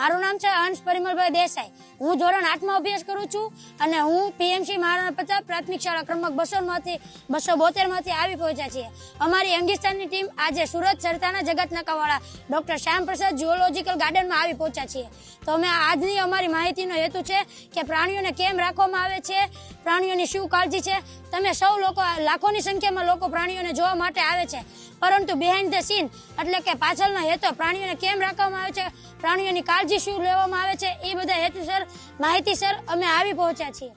મારું નામ છે અંશ પરિમલભાઈ દેસાઈ. હું ધોરણ 8માં અભ્યાસ કરું છું અને હું પીએમસી મહારાણા પ્રતાપ પ્રાથમિક શાળા ક્રમાંક 272 માંથી આવી પહોંચ્યા છીએ. અમારી અંગિસ્તાનની ટીમ આજે સુરત સરતાના જગતનાકાવાળા ડોક્ટર શ્યામપ્રસાદ ઝૂઓલોજીકલ ગાર્ડનમાં આવી પહોંચ્યા છીએ. તો અમે આજની અમારી માહિતીનો હેતુ છે કે પ્રાણીઓને કેમ રાખવામાં આવે છે, પ્રાણીઓની શું કાળજી છે. તમે સૌ લોકો, લાખોની સંખ્યામાં લોકો પ્રાણીઓને જોવા માટે આવે છે, પરંતુ બિહાઇન્ડ ધ સીન એટલે કે પાછળનો હેતુ, પ્રાણીઓને કેમ રાખવામાં આવે છે, પ્રાણીઓની કાળજી શું લેવામાં આવે છે, એ બધા હેતુસર માહિતીસર અમે આવી પહોંચ્યા છીએ.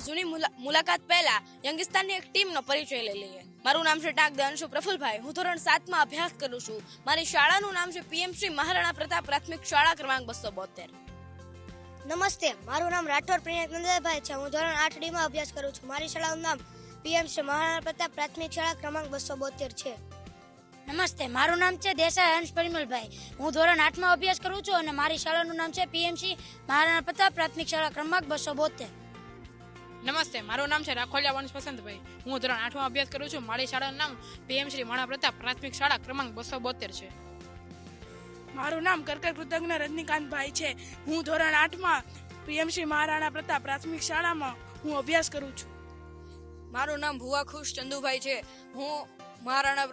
જૂની મુલાકાત પહેલા યંગિસ્તાનની એક ટીમનો પરિચય લઈ લઈએ. મારું નામ છે ટાક અંશુ પ્રફુલભાઈ. હું ધોરણ 7માં અભ્યાસ કરું છું. મારી શાળાનું નામ છે પીએમસી મહારાણા પ્રતાપ પ્રાથમિક શાળા ક્રમાંક 272. નમસ્તે, મારું નામ રાઠોડ પ્રિયંક નંદભાઈ છે. હું ધોરણ 8D માં અભ્યાસ કરું છું. મારી શાળાનું નામ પીએમસી મહારાણા પ્રતાપ પ્રાથમિક શાળા ક્રમાંક 272 છે. નમસ્તે, મારું નામ છે દેસાઈ અંશ પરિમલભાઈ. હું ધોરણ 8માં અભ્યાસ કરું છું અને મારી શાળાનું નામ છે પીએમસી મહારાણા પ્રતાપ પ્રાથમિક શાળા ક્રમાંક 272. નમસ્તે, મારું નામ છે રાખોલિયા વંશ વસંતભાઈ. હું ધોરણ 8માં અભ્યાસ કરું છું. મારી શાળાનું નામ પીએમશ્રી મહારાણા પ્રતાપ પ્રાથમિક શાળા ક્રમાંક 272 છે. મારું નામ કરકર કૃતજ્ઞ રજનીકાંતભાઈ છે. હું ધોરણ 8માં પીએમસી મહારાણા પ્રતાપ પ્રાથમિક શાળામાં હું અભ્યાસ કરું છું. મારું નામ ભુવા ખુશ ચંદુભાઈ છે. હું મહારાણા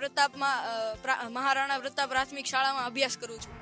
પ્રતાપ પ્રાથમિક શાળામાં અભ્યાસ કરું છું.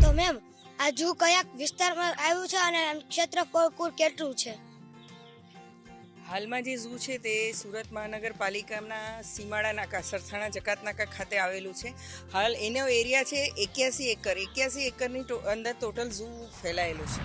તો મેમ, આ ઝૂ કયા વિસ્તારમાં આવ્યું છે અને ક્ષેત્રફળ કુલ કેટલું છે? હાલમાં જે ઝૂ છે તે સુરત મહાનગરપાલિકાના સીમાડા નાકા, સરથાણા જકાત નાકા ખાતે આવેલું છે. હાલ એનો એરિયા છે 81 એકર. 81 એકરની અંદર ટોટલ ઝૂ ફેલાયેલો છે.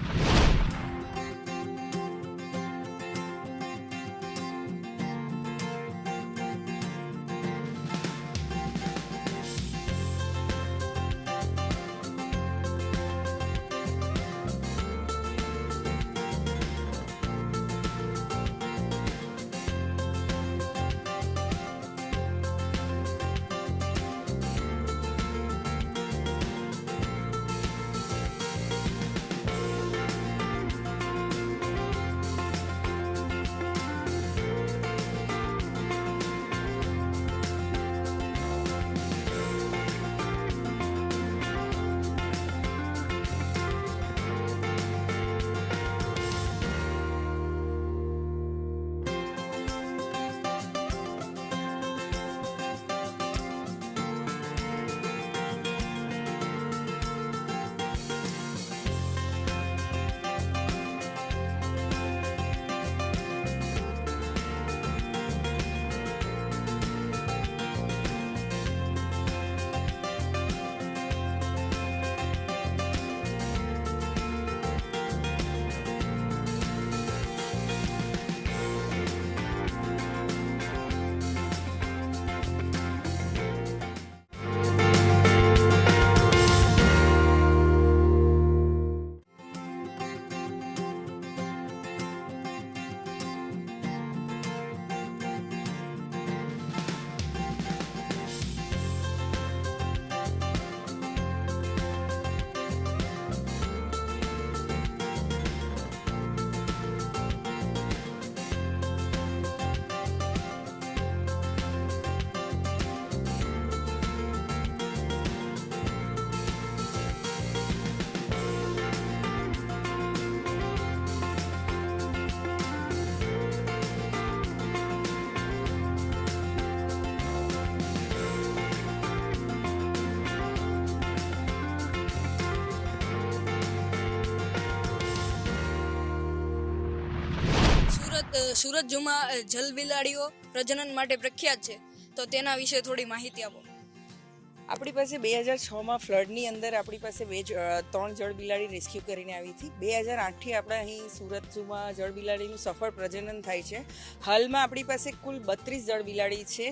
સુરત ઝૂમાં જલ બિલાડીઓ પ્રજનન માટે પ્રખ્યાત છે, તો તેના વિશે થોડી માહિતી આપો. આપણી પાસે 2006માં ફ્લડની અંદર આપણી પાસે 3 જળ બિલાડી રેસ્ક્યુ કરીને આવી હતી. 2008થી આપણા અહીં સુરત ઝૂમાં જળ બિલાડીનું સફળ પ્રજનન થાય છે. હાલમાં આપણી પાસે કુલ 32 જળ બિલાડી છે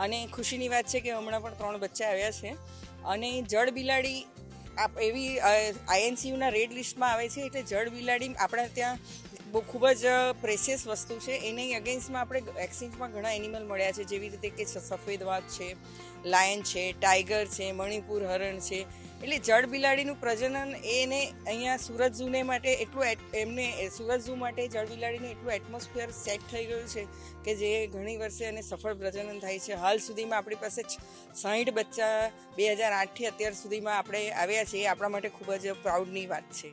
અને ખુશીની વાત છે કે હમણાં પણ 3 બચ્ચા આવ્યા છે. અને જળ બિલાડી એવી INCUના રેડ લિસ્ટમાં આવે છે, એટલે જળ બિલાડી આપણા ત્યાં બહુ ખૂબ જ પ્રેશિયસ વસ્તુ છે. એની અગેન્સ્ટમાં આપણે એક્સચેન્જમાં ઘણા એનિમલ મળ્યા છે, જેવી રીતે કે સફેદ વાઘ છે, લાયન છે, ટાઈગર છે, મણિપુર હરણ છે. એટલે જળ બિલાડીનું પ્રજનન એને અહીંયા સુરત ઝૂને માટે સુરત ઝૂ માટે જળ બિલાડીને એટલું એટમોસ્ફિયર સેટ થઈ ગયું છે કે જે ઘણી વર્ષે અને સફળ પ્રજનન થાય છે. હાલ સુધીમાં આપણી પાસે 60 બચ્ચા 2008થી અત્યાર સુધીમાં આપણે આવ્યા છીએ. એ આપણા માટે ખૂબ જ પ્રાઉડની વાત છે.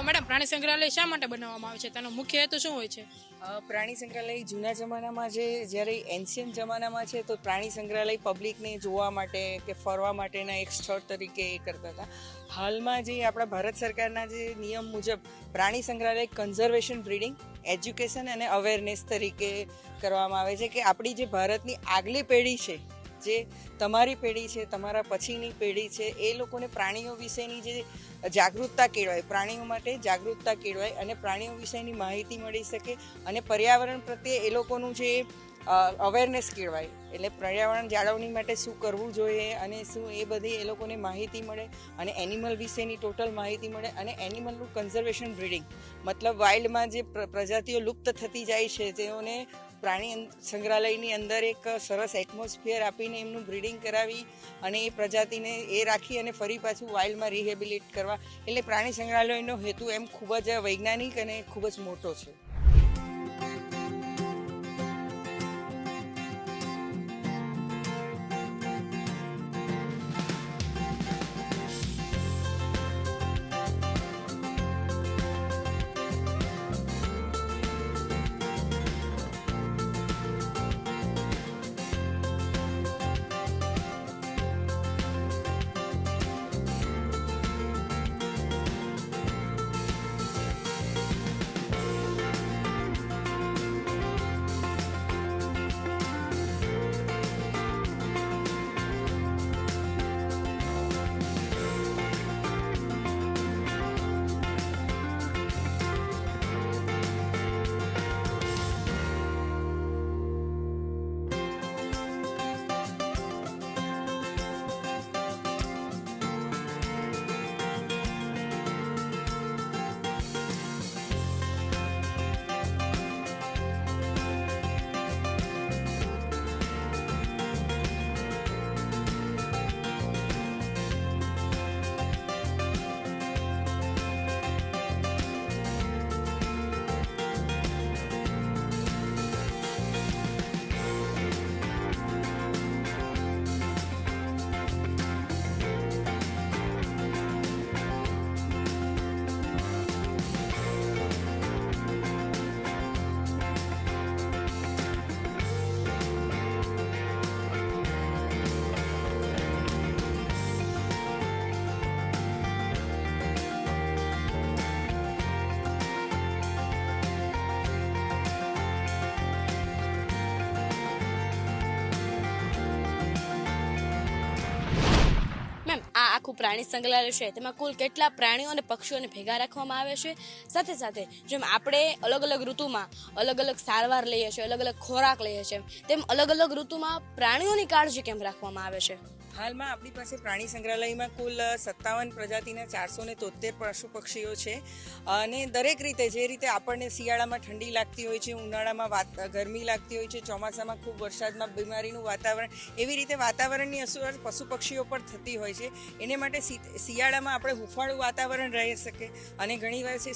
મેડમ, પ્રાણી સંગ્રહાલય શા માટે બનાવવામાં આવે છે? તેનો મુખ્ય હેતુ શું હોય છે? પ્રાણી સંગ્રહાલય જૂના જમાનામાં જ્યારે એન્શિયન્ટ જમાનામાં છે, તો પ્રાણી સંગ્રહાલય પબ્લિકને જોવા માટે કે ફરવા માટેના એક સ્થળ તરીકે એ કરતા હતા. હાલમાં જે આપણા ભારત સરકારના જે નિયમ મુજબ પ્રાણી સંગ્રહાલય કન્ઝર્વેશન, બ્રીડિંગ, એજ્યુકેશન અને અવેરનેસ તરીકે કરવામાં આવે છે કે આપણી જે ભારતની આગલી પેઢી છે, જે તમારી પેઢી છે, તમારા પછીની પેઢી છે, એ લોકોને પ્રાણીઓ વિશેની જે જાગૃતતા કેળવાય, પ્રાણીઓ માટે જાગૃતતા કેળવાય અને પ્રાણીઓ વિશેની માહિતી મળી શકે અને પર્યાવરણ પ્રત્યે એ લોકોનું જે અવેરનેસ કેળવાય. એટલે પર્યાવરણ જાળવણી માટે શું કરવું જોઈએ અને શું એ બધી એ લોકોને માહિતી મળે અને એનિમલ વિશેની ટોટલ માહિતી મળે. અને એનિમલનું કન્ઝર્વેશન, બ્રીડિંગ મતલબ વાઇલ્ડમાં જે પ્રજાતિઓ લુપ્ત થતી જાય છે તેઓને પ્રાણી સંગ્રહાલયની અંદર એક સરસ એટમોસ્ફિયર આપીને એમનું બ્રીડિંગ કરાવી અને એ પ્રજાતિને એ રાખી અને ફરી પાછું વાઇલ્ડમાં રિહેબિલિટ કરવા. એટલે પ્રાણી સંગ્રહાલયનો હેતુ એમ ખૂબ જ વૈજ્ઞાનિક અને ખૂબ જ મોટો છે. આખું પ્રાણી સંગ્રહાલય છે તેમાં કુલ કેટલા પ્રાણીઓ અને પક્ષીઓને ભેગા રાખવામાં આવે છે. સાથે સાથે જેમ આપણે અલગ અલગ ઋતુમાં અલગ અલગ સારવાર લઈએ છીએ, અલગ અલગ ખોરાક લઈએ છીએ, તેમ અલગ અલગ ઋતુમાં પ્રાણીઓની કાળજી કેમ રાખવામાં આવે છે? હાલમાં આપણી પાસે પ્રાણી સંગ્રહાલયમાં કુલ 57 પ્રજાતિના 473 પશુ પક્ષીઓ છે અને દરેક રીતે જે રીતે આપણને શિયાળામાં ઠંડી લાગતી હોય છે, ઉનાળામાં ગરમી લાગતી હોય છે, ચોમાસામાં ખૂબ વરસાદમાં બીમારીનું વાતાવરણ, એવી રીતે વાતાવરણની અસર પશુ પક્ષીઓ પર થતી હોય છે. એને માટે શિયાળામાં આપણે હુંફાળું વાતાવરણ રહી શકે અને ઘણીવાર છે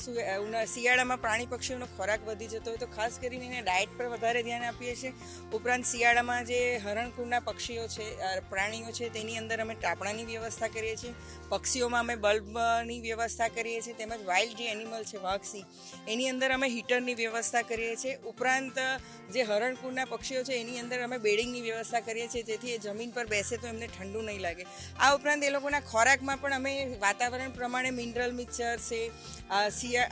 શિયાળામાં પ્રાણી પક્ષીઓનો ખોરાક વધી જતો હોય તો ખાસ કરીને એને ડાયટ પર વધારે ધ્યાન આપીએ છીએ. ઉપરાંત શિયાળામાં જે હરણકુળના પક્ષીઓ છે, પ્રાણીઓ છે, તેની અંદર અમે ટાપણાની વ્યવસ્થા કરીએ છીએ. પક્ષીઓમાં અમે બલ્બની વ્યવસ્થા કરીએ છીએ. તેમજ વાઇલ્ડ જે એનિમલ છે વાઘ, સિંહ, એની અંદર અમે હીટરની વ્યવસ્થા કરીએ છીએ. ઉપરાંત જે હરણકુળના પક્ષીઓ છે એની અંદર અમે બેડિંગની વ્યવસ્થા કરીએ છીએ જેથી એ જમીન પર બેસે તો એમને ઠંડુ નહીં લાગે. આ ઉપરાંત એ લોકોના ખોરાકમાં પણ અમે વાતાવરણ પ્રમાણે મિનરલ મિક્સચર છે,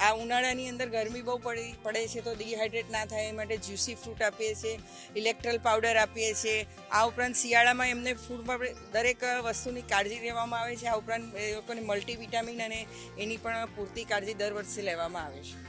આ ઉનાળાની અંદર ગરમી બહુ પડે છે તો ડિહાઇડ્રેટ ના થાય એ માટે જ્યુસી ફ્રૂટ આપીએ છીએ, ઇલેક્ટ્રલ પાવડર આપીએ છીએ. આ ઉપરાંત શિયાળામાં એમને ફૂડમાં દરેક વસ્તુની કાળજી લેવામાં આવે છે. આ ઉપરાંત એ લોકોને મલ્ટીવિટામિન અને એની પણ પૂરતી કાળજી દર વર્ષે લેવામાં આવે છે.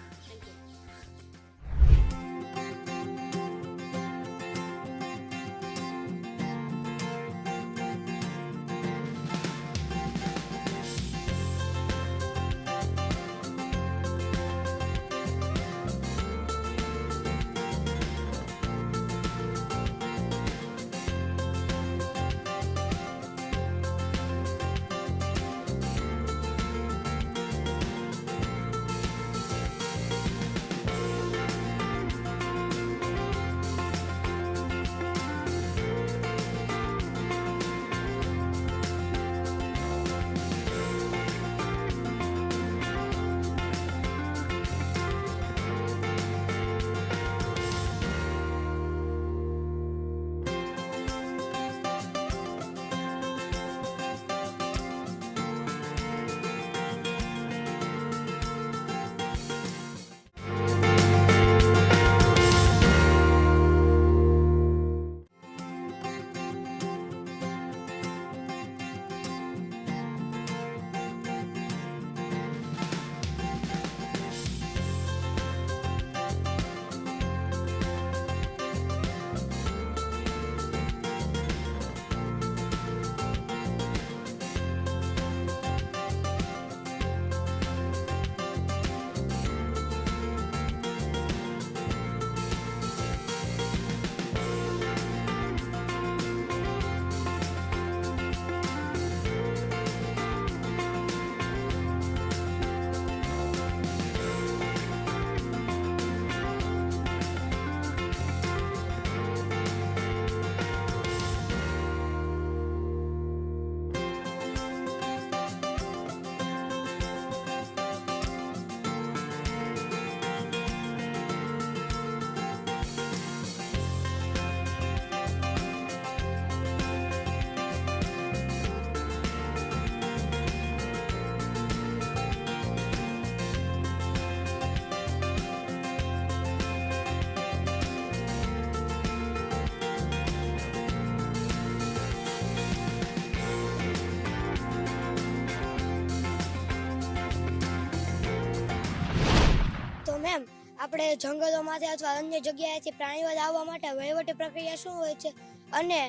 મેમ, આપણે જંગલોમાંથી અથવા અન્ય જગ્યાએથી પ્રાણીઓ લાવવા માટે વહીવટી પ્રક્રિયા શું હોય છે અને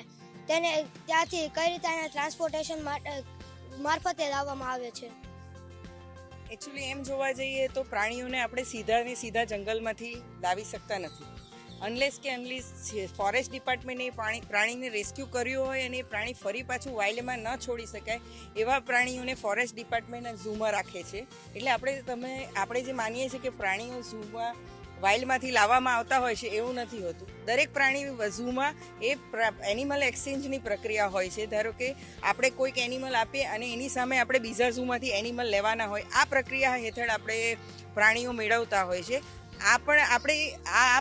તેને ત્યાંથી કઈ રીતે અહીંયા ટ્રાન્સપોર્ટેશન મારફતે લાવવામાં આવે છે? એકચ્યુઅલી એમ જોવા જઈએ તો પ્રાણીઓને આપણે સીધા જંગલમાંથી લાવી શકતા નથી. અનલેસ ફોરેસ્ટ ડિપાર્ટમેન્ટે પ્રાણીને રેસ્ક્યુ કર્યું હોય અને એ પ્રાણી ફરી પાછું વાઇલ્ડમાં ન છોડી શકાય એવા પ્રાણીઓને ફોરેસ્ટ ડિપાર્ટમેન્ટ ઝૂમાં રાખે છે. એટલે આપણે જે માનીએ છીએ કે પ્રાણીઓ ઝૂમાં વાઇલ્ડમાંથી લાવવામાં આવતા હોય છે એવું નથી હોતું. દરેક પ્રાણી ઝૂમાં એ એનિમલ એક્સચેન્જની પ્રક્રિયા હોય છે. ધારો કે આપણે કોઈક એનિમલ આપીએ અને એની સામે આપણે બીજા ઝૂમાંથી એનિમલ લેવાના હોય, આ પ્રક્રિયા હેઠળ આપણે પ્રાણીઓ મેળવતા હોય છે. આ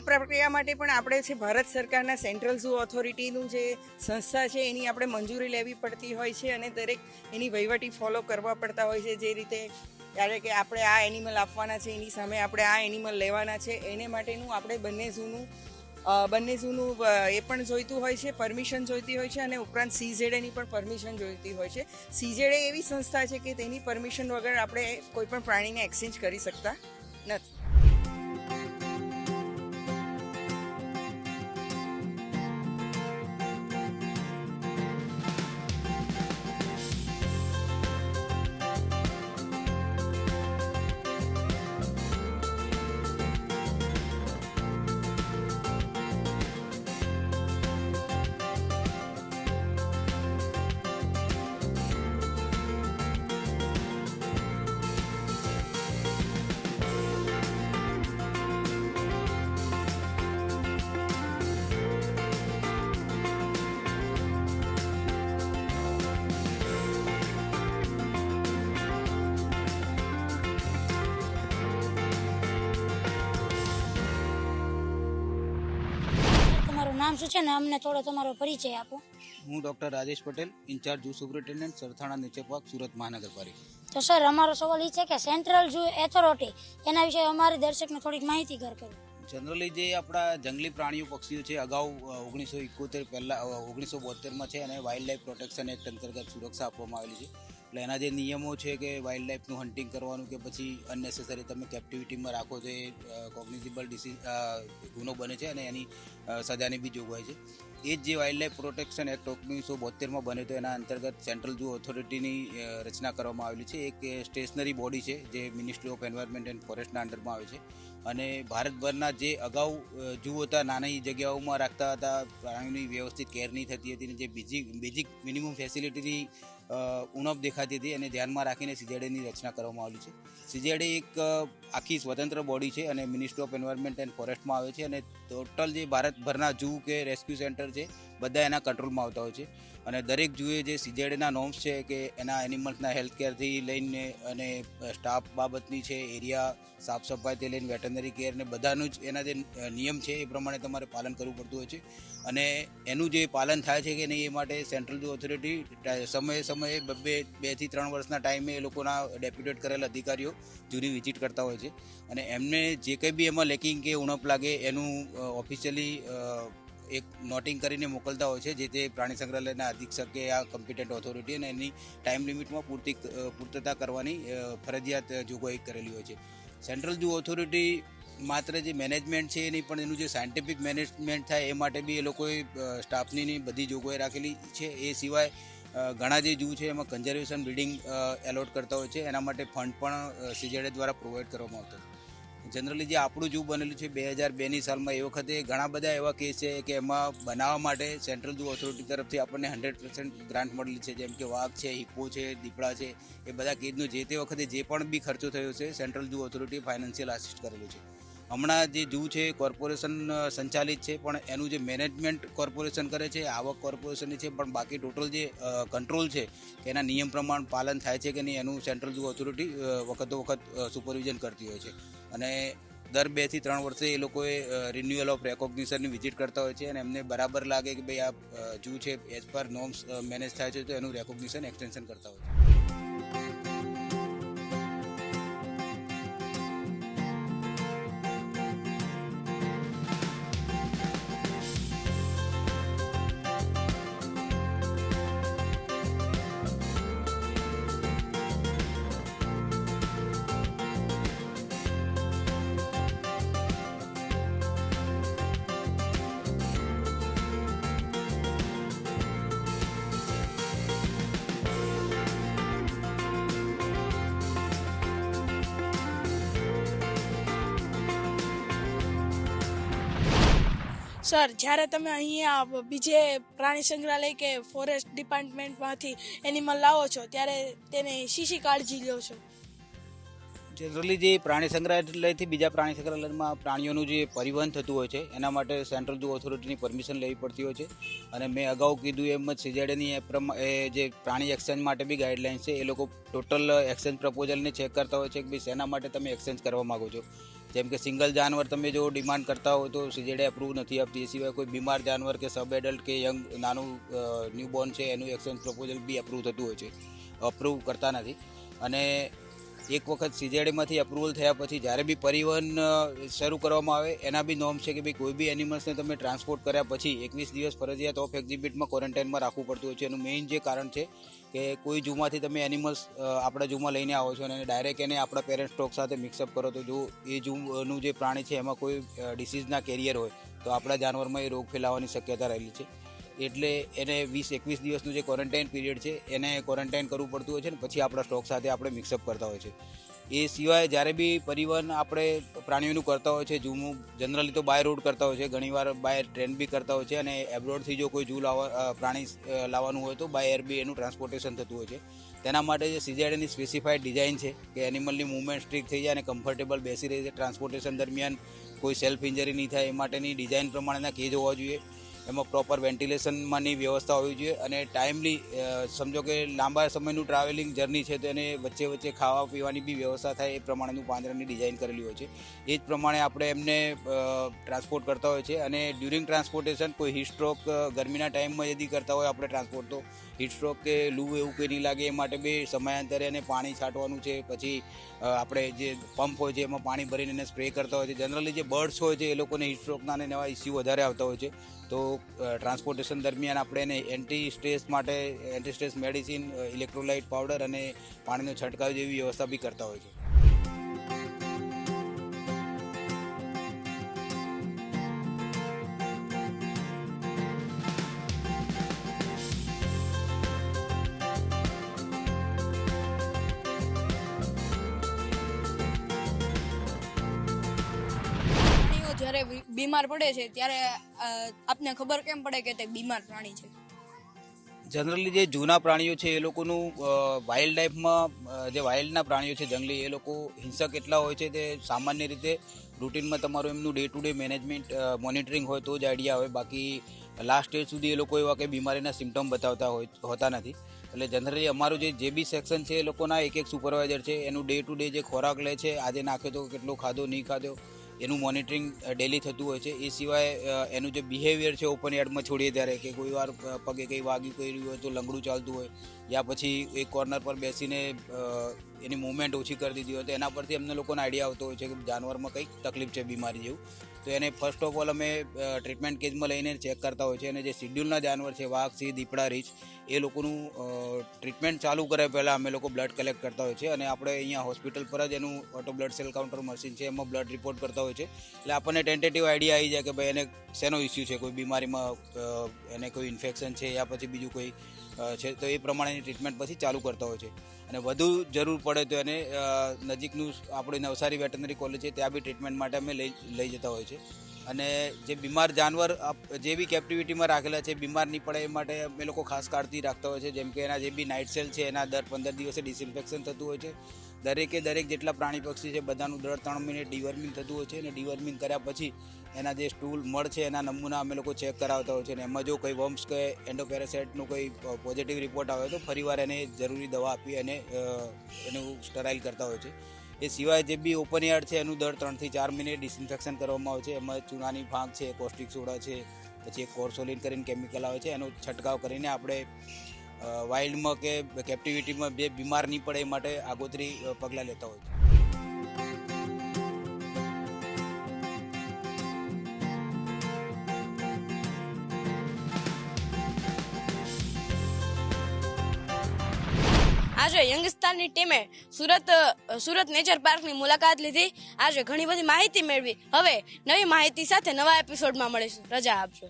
પ્રક્રિયા માટે પણ આપણે છે ભારત સરકારના સેન્ટ્રલ ઝૂ ઓથોરિટીનું જે સંસ્થા છે એની આપણે મંજૂરી લેવી પડતી હોય છે અને દરેક એની વહીવટી ફોલો કરવા પડતા હોય છે. જે રીતે ત્યારે કે આપણે આ એનિમલ આપવાના છે, એની સામે આપણે આ એનિમલ લેવાના છે, એને માટેનું આપણે બંને ઝૂનું બંને ઝૂનું એ પણ જોઈતું હોય છે, પરમિશન જોઈતી હોય છે, અને ઉપરાંત CZAની પણ પરમિશન જોઈતી હોય છે. CZA એવી સંસ્થા છે કે તેની પરમિશન વગર આપણે કોઈ પણ પ્રાણીને એક્સચેન્જ કરી શકતા નથી. તમારું નામ શું છે ને અમને થોડો તમારો પરિચય આપો. હું doctor Rajesh Patel, incharge zoo superintendent, Sarthana nature park, Surat Mahanagarpalika. તો સર અમારો સવાલ એ છે કે સેન્ટ્રલ ઝૂ ઓથોરિટી એના વિશે અમારી દર્શકને થોડીક માહિતી કરો. જનરલી જે આપણા જંગલી પ્રાણીઓ પક્ષીઓ છે અગાઉ 1971 પહેલાં 1972માં છે અને વાઇલ્ડ લાઇફ પ્રોટેક્શન એક્ટ અંતર્ગત સુરક્ષા આપવામાં આવેલી છે. એટલે એના જે નિયમો છે કે વાઇલ્ડ લાઇફનું હન્ટિંગ કરવાનું કે પછી અનનેસેસરી તમે કેપ્ટિવિટીમાં રાખો તો એ કોગ્નિઝિબલ ગુનો બને છે અને એની સજાની બી જોગવાઈ છે. એ જ જે વાઇલ્ડ લાઇફ પ્રોટેક્શન એક્ટ 1972માં બને તો એના અંતર્ગત સેન્ટ્રલ ઝૂ ઓથોરિટીની રચના કરવામાં આવેલી છે. એક સ્ટેશનરી બોડી છે જે મિનિસ્ટ્રી ઓફ એન્વાયરમેન્ટ એન્ડ ફોરેસ્ટના અંડરમાં આવે છે અને ભારતભરના જે અગાઉ ઝૂ હતા નાની જગ્યાઓમાં રાખતા હતા, પ્રાણીઓની વ્યવસ્થિત કેર નહીં થતી હતી, જે બેઝિક મિનિમમ ફેસિલિટીની ઉણપ દેખાતી હતી અને ધ્યાનમાં રાખીને CZAની રચના કરવામાં આવેલી છે. CZA એક આખી સ્વતંત્ર બોડી છે અને મિનિસ્ટ્રી ઓફ એન્વાયરમેન્ટ એન્ડ ફોરેસ્ટમાં આવે છે અને ટોટલ જે ભારતભરના ઝૂ કે રેસ્ક્યુ સેન્ટર છે બધા એના કંટ્રોલમાં આવતા હોય છે અને દરેક ઝૂએ જે CZAના નોર્મ્સ છે કે એના એનિમલ્સના હેલ્થ કેરથી લઈને અને સ્ટાફ બાબતની છે, એરિયા સાફ સફાઈથી લઈને વેટરનરી કેર ને બધાનું જ એના જે નિયમ છે એ પ્રમાણે તમારે પાલન કરવું પડતું હોય છે અને એનું જે પાલન થાય છે કે નહીં એ માટે સેન્ટ્રલ ઝૂ ઓથોરિટી સમયે 2 થી 3 વર્ષના ટાઈમે એ લોકોના ડેપ્યુટેડ કરેલા અધિકારીઓ ઝૂની વિઝિટ કરતા હોય છે અને એમને જે કંઈ બી એમાં લેકિંગ કે ઉણપ લાગે એનું ઓફિશિયલી એક નોટિંગ કરીને મોકલતા હોય છે જે તે પ્રાણી સંગ્રહાલયના અધિક્ષક કે આ કોમ્પિટન્ટ ઓથોરિટી અને એની ટાઈમ લિમિટમાં પૂર્તતા કરવાની ફરજિયાત જોગવાઈ કરેલી હોય છે. સેન્ટ્રલ ઝૂ ઓથોરિટી માત્ર જે મેનેજમેન્ટ છે એની પણ એનું જે સાયન્ટિફિક મેનેજમેન્ટ થાય એ માટે બી એ લોકોએ સ્ટાફની બધી જોગવાઈ રાખેલી છે. એ સિવાય ઘણા જે ઝૂ છે એમાં કન્ઝર્વેશન બ્રીડિંગ એલોટ કરતા હોય છે, એના માટે ફંડ પણ CZA દ્વારા પ્રોવાઈડ કરવામાં આવતો. જનરલી જે આપણું ઝૂ બનેલું છે 2002ની સાલમાં એ વખતે ઘણા બધા એવા કેસ છે કે એમાં બનાવવા માટે સેન્ટ્રલ ઝૂ ઓથોરિટી તરફથી આપણને 100% ગ્રાન્ટ મળેલી છે. જેમ કે વાઘ છે, હિપ્પો છે, દીપડા છે, એ બધા કેસનો જે તે વખતે જે પણ બી ખર્ચો થયો છે central zoo authority financial assist કરેલું છે. હમણાં જે ઝૂ છે કોર્પોરેશન સંચાલિત છે પણ એનું જે મેનેજમેન્ટ કોર્પોરેશન કરે છે, આવક કોર્પોરેશનની છે, પણ બાકી ટોટલ જે કંટ્રોલ છે કે એના નિયમ પ્રમાણ પાલન થાય છે કે નહીં એનું સેન્ટ્રલ ઝૂ ઓથોરિટી વખત સુપરવિઝન કરતી હોય છે અને દર 2 થી 3 વર્ષે એ લોકોએ રિન્યુઅલ ઓફ રેકોગ્નિશનની વિઝિટ કરતા હોય છે અને એમને બરાબર લાગે કે ભાઈ આ ઝૂ છે એઝ પર નોર્મ્સ મેનેજ થાય છે તો એનું રેકોગ્નિશન એક્સટેન્શન કરતા હોય છે. સર, જ્યારે તમે અહીંયા બીજે પ્રાણી સંગ્રહાલય કે ફોરેસ્ટ ડિપાર્ટમેન્ટમાંથી એનિમલ લાવો છો ત્યારે તેની શી કાળજી લ્યો છો? જનરલી જે પ્રાણી સંગ્રહાલયથી બીજા પ્રાણી સંગ્રહાલયમાં પ્રાણીઓનું જે પરિવહન થતું હોય છે એના માટે સેન્ટ્રલ ઝૂ ઓથોરિટીની પરમિશન લેવી પડતી હોય છે અને મેં અગાઉ કીધું એમ જ CZAની જે પ્રાણી એક્સચેન્જ માટે બી ગાઈડલાઇન્સ છે એ લોકો ટોટલ એક્સચેન્જ પ્રપોઝલને ચેક કરતા હોય છે કે ભાઈ શેના માટે તમે એક્સચેન્જ કરવા માગો છો. જેમ કે સિંગલ જાનવર તમે જો ડિમાન્ડ કરતા હો તો CZA અપ્રૂવ નથી આપતી. એ સિવાય કોઈ બીમાર જાનવર કે સબ એડલ્ટ કે યંગ નાનું ન્યૂબોર્ન છે એનું એક્સચેન્જ પ્રપોઝલ બી અપ્રૂવ થતું હોય છે, અપ્રૂવ કરતા નથી. અને એક વખત સીઝેડમાંથી અપ્રુવલ થયા પછી જ્યારે બી પરિવહન શરૂ કરવામાં આવે એના બી નોર્મ છે કે ભાઈ કોઈ બી એનિમલ્સને તમે ટ્રાન્સપોર્ટ કર્યા પછી 21 દિવસ ફરજિયાત ઓફ એક્ઝિબિટમાં ક્વોરન્ટાઇનમાં રાખવું પડતું હોય છે. એનું મેઇન જે કારણ છે કે કોઈ ઝૂમાંથી તમે એનિમલ્સ આપણા ઝૂમાં લઈને આવો છો અને ડાયરેક્ટ એને આપણા પેરેન્ટ સ્ટોક સાથે મિક્સઅપ કરો તો જો એ ઝૂનું જે પ્રાણી છે એમાં કોઈ ડિસીઝના કેરિયર હોય તો આપણા જાનવરમાં એ રોગ ફેલાવાની શક્યતા રહેલી છે. એટલે એને 20-21 દિવસનું જે ક્વોરન્ટાઇન પીરિયડ છે એને ક્વોરન્ટાઇન કરવું પડતું હોય છે ને પછી આપણા સ્ટોક સાથે આપણે મિક્સઅપ કરતા હોય છે. એ સિવાય જ્યારે બી પરિવહન આપણે પ્રાણીઓનું કરતા હોય છે ઝૂનું જનરલી તો બાય રોડ કરતા હોય છે, ઘણીવાર બાય ટ્રેન બી કરતા હોય છે અને એબ્રોડથી જો કોઈ ઝૂ પ્રાણી લાવવાનું હોય તો બાય એર બી એનું ટ્રાન્સપોર્ટેશન થતું હોય છે. તેના માટે જે સીઝેડની સ્પેસિફાઈડ ડિઝાઇન છે કે એનિમલની મૂવમેન્ટ સ્ટ્રીક થઈ જાય અને કમ્ફર્ટેબલ બેસી રહી છે, ટ્રાન્સપોર્ટેશન દરમિયાન કોઈ સેલ્ફ ઇન્જરી નહીં થાય એ માટેની ડિઝાઇન પ્રમાણેના કેજ હોવા જોઈએ. એમાં પ્રોપર વેન્ટિલેશનમાંની વ્યવસ્થા હોવી જોઈએ અને ટાઈમલી સમજો કે લાંબા સમયનું ટ્રાવેલિંગ જર્ની છે તો એને વચ્ચે વચ્ચે ખાવા પીવાની બી વ્યવસ્થા થાય એ પ્રમાણેનું પાંજરાની ડિઝાઇન કરેલી હોય છે. એ જ પ્રમાણે આપણે એમને ટ્રાન્સપોર્ટ કરતા હોય છે અને ડ્યુરિંગ ટ્રાન્સપોર્ટેશન કોઈ હીટ સ્ટ્રોક ગરમીના ટાઈમમાં યદી કરતા હોય આપણે ટ્રાન્સપોર્ટ તો હીટ સ્ટ્રોક કે લૂ એવું કંઈ નહીં લાગે એ માટે બી સમયાંતરે એને પાણી છાંટવાનું છે. પછી આપણે જે પંપ હોય છે એમાં પાણી ભરીને એને સ્પ્રે કરતા હોય છે. જનરલી જે બર્ડ્સ હોય છે એ લોકોને હીટ સ્ટ્રોકના અને એવા ઇસ્યુ વધારે આવતા હોય છે તો ટ્રાન્સપોર્ટેશન દરમિયાન આપણે એને anti stress medicine, electrolyte powder અને પાણીનો છંટકાવ જેવી વ્યવસ્થા બી કરતા હોય છે. પ્રાણીઓ જ્યારે બીમાર પડે છે ત્યારે આપને ખબર કેમ પડે કે તે બીમાર પ્રાણી છે? જનરલી જે જૂના પ્રાણીઓ છે એ લોકોનું વાઇલ્ડ લાઈફમાં જે વાઇલ્ડના પ્રાણીઓ છે જંગલી એ લોકો હિંસક એટલા હોય છે તે સામાન્ય રીતે રૂટીનમાં તમારું એમનું day to day management monitoring હોય તો જ આઈડિયા હોય. બાકી લાસ્ટ સ્ટેજ સુધી એ લોકો એવા કંઈ બીમારીના સિમ્ટમ બતાવતા હોતા નથી. એટલે જનરલી અમારું જે બી સેક્શન છે એ લોકોના એક સુપરવાઇઝર છે એનું ડે ટુ ડે જે ખોરાક લે છે, આજે નાખ્યો તો કેટલો ખાધો નહીં ખાધો એનું મોનિટરિંગ ડેલી થતું હોય છે. એ સિવાય એનું જે બિહેવિયર છે ઓપન યાર્ડમાં છોડીએ ત્યારે કે કોઈ વાર પગે કંઈ વાગી કર્યું હોય તો લંગડું ચાલતું હોય યા પછી એક કોર્નર પર બેસીને એની મૂવમેન્ટ ઓછી કરી દીધી હોય તો એના પરથી અમને લોકોને આઈડિયા આવતો હોય છે કે જાનવરમાં કંઈક તકલીફ છે બીમારી જેવું. તો એને ફર્સ્ટ ઓફ ઓલ અમે ટ્રીટમેન્ટ કેજમાં લઈને ચેક કરતા હોય છે અને જે શિડ્યુલના જાનવર છે વાઘ, સિંહ, દીપડા, રીંછ એ લોકોનું ટ્રીટમેન્ટ ચાલુ કરે પહેલાં અમે લોકો બ્લડ કલેક્ટ કરતા હોય છે અને આપણે અહીંયા હોસ્પિટલ પર જ એનું auto blood cell counter machine છે એમાં બ્લડ રિપોર્ટ કરતા હોય છે. એટલે આપણને ટેન્ટેટિવ આઈડિયા આવી જાય કે ભાઈ એને શેનો ઇસ્યુ છે, કોઈ બીમારીમાં એને કોઈ ઇન્ફેક્શન છે યા પછી બીજું કોઈ છે તો એ પ્રમાણેની ટ્રીટમેન્ટ પછી ચાલુ કરતા હોય છે. અને વધુ જરૂર પડે તો એને નજીકનું આપણે નવસારી વેટરનરી કોલેજ છે ત્યાં બી ટ્રીટમેન્ટ માટે અમે લઈ જતા હોય છે. અને જે બીમાર જાનવર જે બી કેપ્ટિવિટીમાં રાખેલા છે બીમાર નહીં પડે એ માટે અમે લોકો ખાસ કાળજી રાખતા હોય છે. જેમ કે એના જે બી નાઇટ સેલ છે એના દર 15 દિવસે ડિસઇન્ફેક્શન થતું હોય છે. દરેક જેટલા પ્રાણી પક્ષી છે બધાનું દર 3 મિનિટ ડિવર્મિંગ થતું હોય છે અને ડિવર્મિંગ કર્યા પછી એના જે સ્ટૂલ મળ છે એના નમૂના અમે લોકો ચેક કરાવતા હોય છે અને એમાં જો કોઈ વમ્સ કે એન્ડોપેરાસાઇટનું કોઈ પોઝિટિવ રિપોર્ટ આવે તો ફરીવાર એને જરૂરી દવા આપી અને એનું સ્ટરાઇલ કરતા હોય છે. એ સિવાય જે બી ઓપન યાર્ડ છે એનું દર 3 થી 4 મિનિટ ડિસઇન્ફેક્શન કરવામાં આવે છે. એમાં ચૂનાની ફાંક છે, કોસ્ટિક સોડા છે, પછી એક કોર્સોલિન કરીને કેમિકલ આવે છે એનો છંટકાવ કરીને આપણે વાઇલ્ડમાં કે કેપ્ટિવિટીમાં જે બીમાર નહીં પડે એ માટે આગોતરી પગલાં લેતા હોય છે. આજે યંગસ્તાનની ટીમે સુરત નેચર પાર્કની મુલાકાત લીધી. આજે ઘણી બધી માહિતી મેળવી. હવે નવી માહિતી સાથે નવા એપિસોડમાં મળીશું. રજા આપજો.